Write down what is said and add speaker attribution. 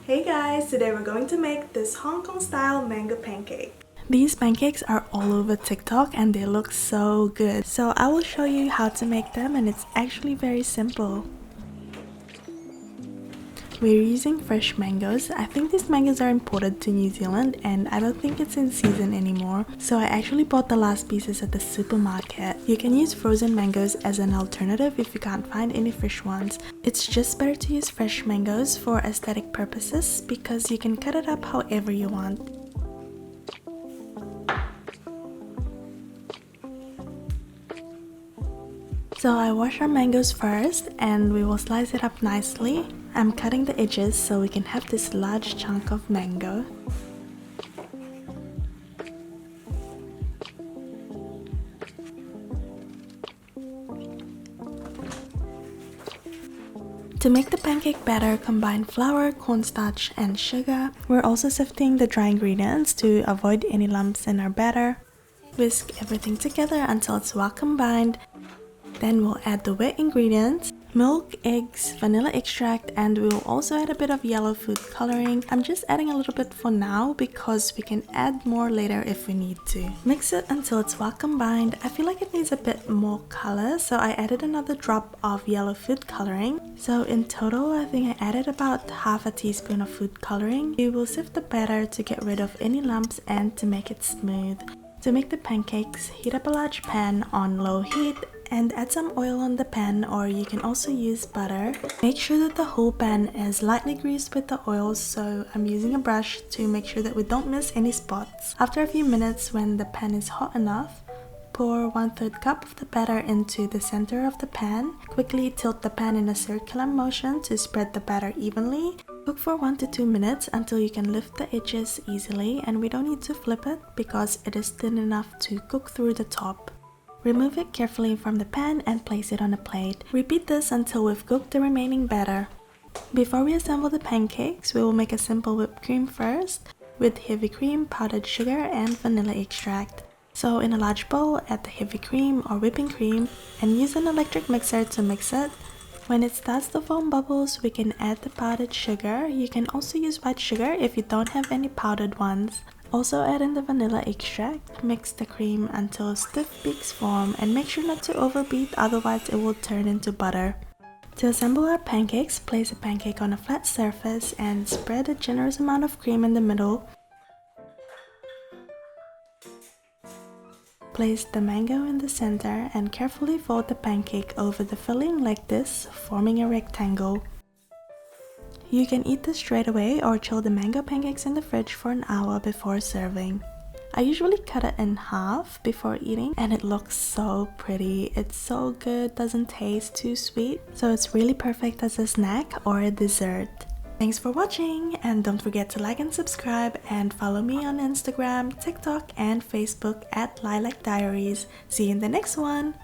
Speaker 1: Hey guys, today we're going to make this Hong Kong style mango pancake.
Speaker 2: These pancakes are all over TikTok and they look so good. So I will show you how to make them and it's actually very simple. We're using fresh mangoes. I think these mangoes are imported to New Zealand and I don't think it's in season anymore. So I actually bought the last pieces at the supermarket. You can use frozen mangoes as an alternative if you can't find any fresh ones. It's just better to use fresh mangoes for aesthetic purposes because you can cut it up however you want. So I wash our mangoes first and we will slice it up nicely. I'm cutting the edges so we can have this large chunk of mango. To make the pancake batter, combine flour, cornstarch, and sugar. We're also sifting the dry ingredients to avoid any lumps in our batter. Whisk everything together until it's well combined. Then we'll add the wet ingredients, milk, eggs, vanilla extract, and we will also add a bit of yellow food coloring. I'm just adding a little bit for now because we can add more later if we need to. Mix it until it's well combined. I feel like it needs a bit more color, so I added another drop of yellow food coloring. So in total, I think I added about half a teaspoon of food coloring. We will sift the batter to get rid of any lumps and to make it smooth. To make the pancakes, heat up a large pan on low heat and add some oil on the pan, or you can also use butter. Make sure that the whole pan is lightly greased with the oil, so I'm using a brush to make sure that we don't miss any spots. After a few minutes, when the pan is hot enough, pour 1/3 cup of the batter into the center of the pan. Quickly tilt the pan in a circular motion to spread the batter evenly. Cook for 1 to 2 minutes until you can lift the edges easily, and we don't need to flip it because it is thin enough to cook through the top. Remove it carefully from the pan and place it on a plate. Repeat this until we've cooked the remaining batter. Before we assemble the pancakes, we will make a simple whipped cream first with heavy cream, powdered sugar, and vanilla extract. So in a large bowl, add the heavy cream or whipping cream and use an electric mixer to mix it. When it starts to form bubbles, we can add the powdered sugar. You can also use white sugar if you don't have any powdered ones. Also add in the vanilla extract. Mix the cream until stiff peaks form and make sure not to overbeat, otherwise it will turn into butter. To assemble our pancakes, place a pancake on a flat surface and spread a generous amount of cream in the middle. Place the mango in the center and carefully fold the pancake over the filling like this, forming a rectangle. You can eat this straight away or chill the mango pancakes in the fridge for an hour before serving. I usually cut it in half before eating and it looks so pretty. It's so good, doesn't taste too sweet, so it's really perfect as a snack or a dessert. Thanks for watching, and don't forget to like and subscribe and follow me on Instagram, TikTok, and Facebook at Lilac Diaries. See you in the next one!